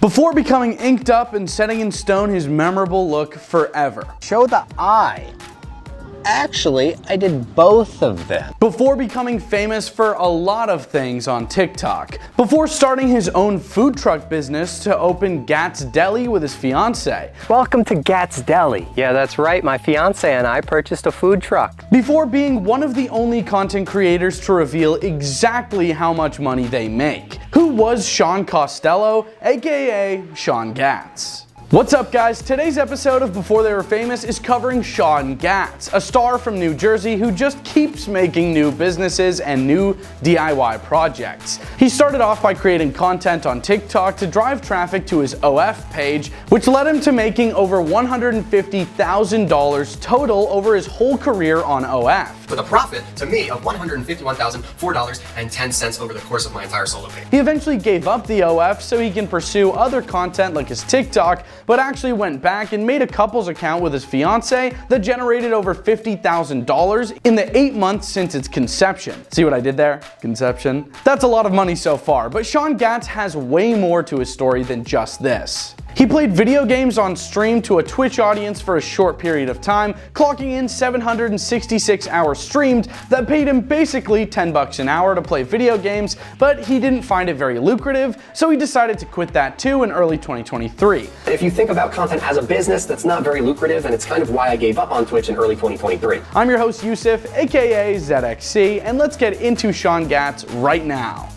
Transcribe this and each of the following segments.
before becoming inked up and setting in stone his memorable look forever. Show the eye. Actually, I did both of them. Before becoming famous for a lot of things on TikTok. Before starting his own food truck business to open Gatz Deli with his fiance. Welcome to Gatz Deli. Yeah, that's right, my fiance and I purchased a food truck. Before being one of the only content creators to reveal exactly how much money they make. Who was Sean Costello, aka Sean Gatz? What's up guys, today's episode of Before They Were Famous is covering Sean Gatz, a star from New Jersey who just keeps making new businesses and new DIY projects. He started off by creating content on TikTok to drive traffic to his OF page, which led him to making over $150,000 total over his whole career on OF. With a profit, to me, of $151,004.10 over the course of my entire solo page. He eventually gave up the OF so he can pursue other content like his TikTok, but actually went back and made a couples account with his fiance that generated over $50,000 in the 8 months since its conception. See what I did there? Conception? That's a lot of money so far, but Sean Gatz has way more to his story than just this. He played video games on stream to a Twitch audience for a short period of time, clocking in 766 hours streamed that paid him basically $10 an hour to play video games, but he didn't find it very lucrative, so he decided to quit that too in early 2023. If you think about content as a business, that's not very lucrative, and it's kind of why I gave up on Twitch in early 2023. I'm your host Yusuf, aka ZXC, and let's get into Sean Gatz right now.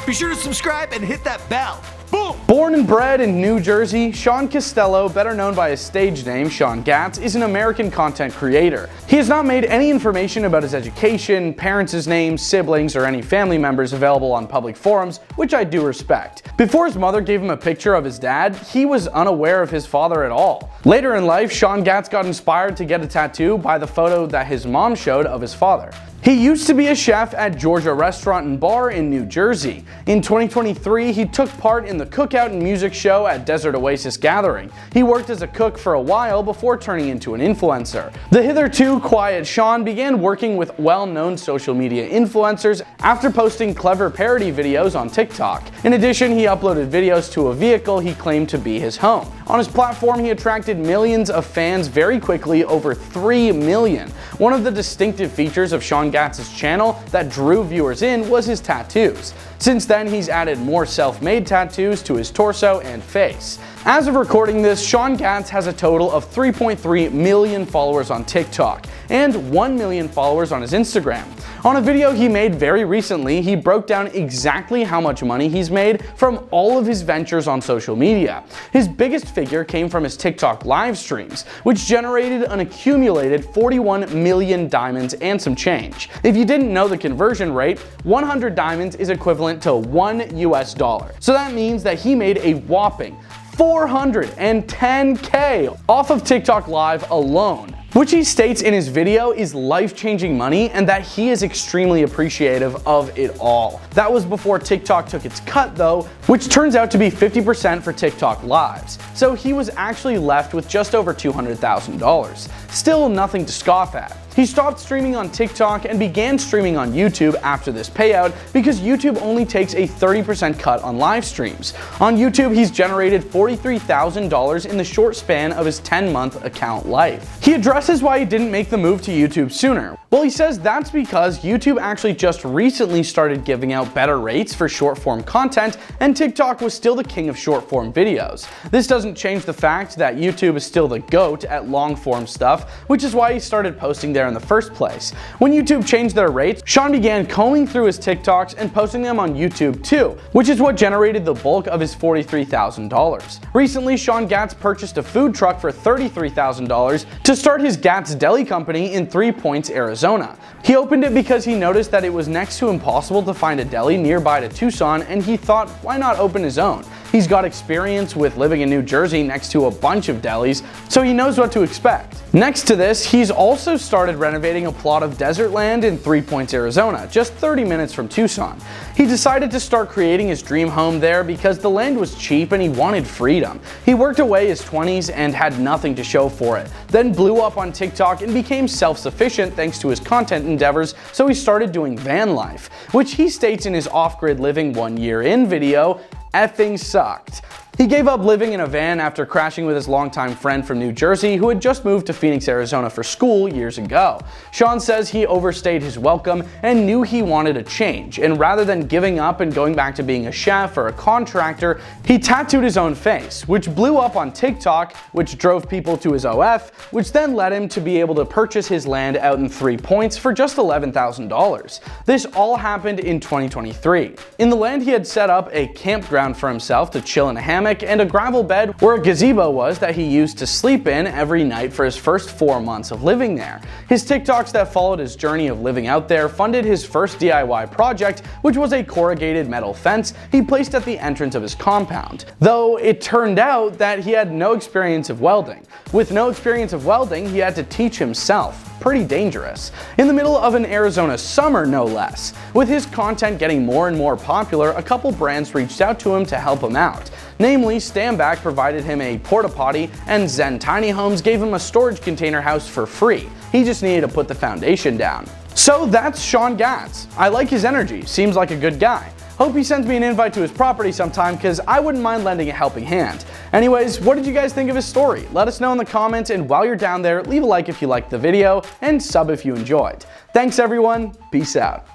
Be sure to subscribe and hit that bell. Boom! Born and bred in New Jersey, Sean Costello, better known by his stage name Sean Gatz, is an American content creator. He has not made any information about his education, parents' names, siblings, or any family members available on public forums, which I do respect. Before his mother gave him a picture of his dad, he was unaware of his father at all. Later in life, Sean Gatz got inspired to get a tattoo by the photo that his mom showed of his father. He used to be a chef at Georgia Restaurant and Bar in New Jersey. In 2023, he took part in the cookout and music show at Desert Oasis Gathering. He worked as a cook for a while before turning into an influencer. The hitherto quiet Sean began working with well-known social media influencers after posting clever parody videos on TikTok. In addition, he uploaded videos to a vehicle he claimed to be his home. On his platform, he attracted millions of fans very quickly, over 3 million. One of the distinctive features of Sean Gatz's channel that drew viewers in was his tattoos. Since then, he's added more self-made tattoos to his torso and face. As of recording this, Sean Gatz has a total of 3.3 million followers on TikTok and 1 million followers on his Instagram. On a video he made very recently, he broke down exactly how much money he's made from all of his ventures on social media. His biggest figure came from his TikTok live streams, which generated an accumulated 41 million diamonds and some change. If you didn't know the conversion rate, 100 diamonds is equivalent to $1 US. So that means that he made a whopping $410K off of TikTok Live alone, which he states in his video is life-changing money and that he is extremely appreciative of it all. That was before TikTok took its cut though, which turns out to be 50% for TikTok Lives. So he was actually left with just over $200,000. Still nothing to scoff at. He stopped streaming on TikTok and began streaming on YouTube after this payout because YouTube only takes a 30% cut on live streams. On YouTube, he's generated $43,000 in the short span of his 10-month account life. He addresses why he didn't make the move to YouTube sooner. Well, he says that's because YouTube actually just recently started giving out better rates for short-form content, and TikTok was still the king of short-form videos. This doesn't change the fact that YouTube is still the GOAT at long-form stuff, which is why he started posting there in the first place. When YouTube changed their rates, Sean began combing through his TikToks and posting them on YouTube too, which is what generated the bulk of his $43,000. Recently, Sean Gatz purchased a food truck for $33,000 to start his Gatz Deli company in 3 Points, Arizona. He opened it because he noticed that it was next to impossible to find a deli nearby to Tucson, and he thought, why not open his own? He's got experience with living in New Jersey next to a bunch of delis, so he knows what to expect. Next to this, he's also started started renovating a plot of desert land in 3 Points, Arizona, just 30 minutes from Tucson. He decided to start creating his dream home there because the land was cheap and he wanted freedom. He worked away his 20s and had nothing to show for it, then blew up on TikTok and became self-sufficient thanks to his content endeavors, so he started doing van life, which he states in his off-grid living 1 year in video, "Effing sucked." He gave up living in a van after crashing with his longtime friend from New Jersey who had just moved to Phoenix, Arizona for school years ago. Sean says he overstayed his welcome and knew he wanted a change, and rather than giving up and going back to being a chef or a contractor, he tattooed his own face, which blew up on TikTok, which drove people to his OF, which then led him to be able to purchase his land out in 3 Points for just $11,000. This all happened in 2023. In the land, he had set up a campground for himself to chill in a hammock and a gravel bed where a gazebo was that he used to sleep in every night for his first 4 months of living there. His TikToks that followed his journey of living out there funded his first DIY project, which was a corrugated metal fence he placed at the entrance of his compound. Though it turned out that he had no experience of welding. With no experience of welding, he had to teach himself. Pretty dangerous. In the middle of an Arizona summer, no less. With his content getting more and more popular, a couple brands reached out to him to help him out. Namely, Standback provided him a porta potty and Zen Tiny Homes gave him a storage container house for free. He just needed to put the foundation down. So that's Sean Gatz. I like his energy, seems like a good guy. Hope he sends me an invite to his property sometime because I wouldn't mind lending a helping hand. Anyways, what did you guys think of his story? Let us know in the comments, and while you're down there, leave a like if you liked the video and sub if you enjoyed. Thanks everyone, peace out.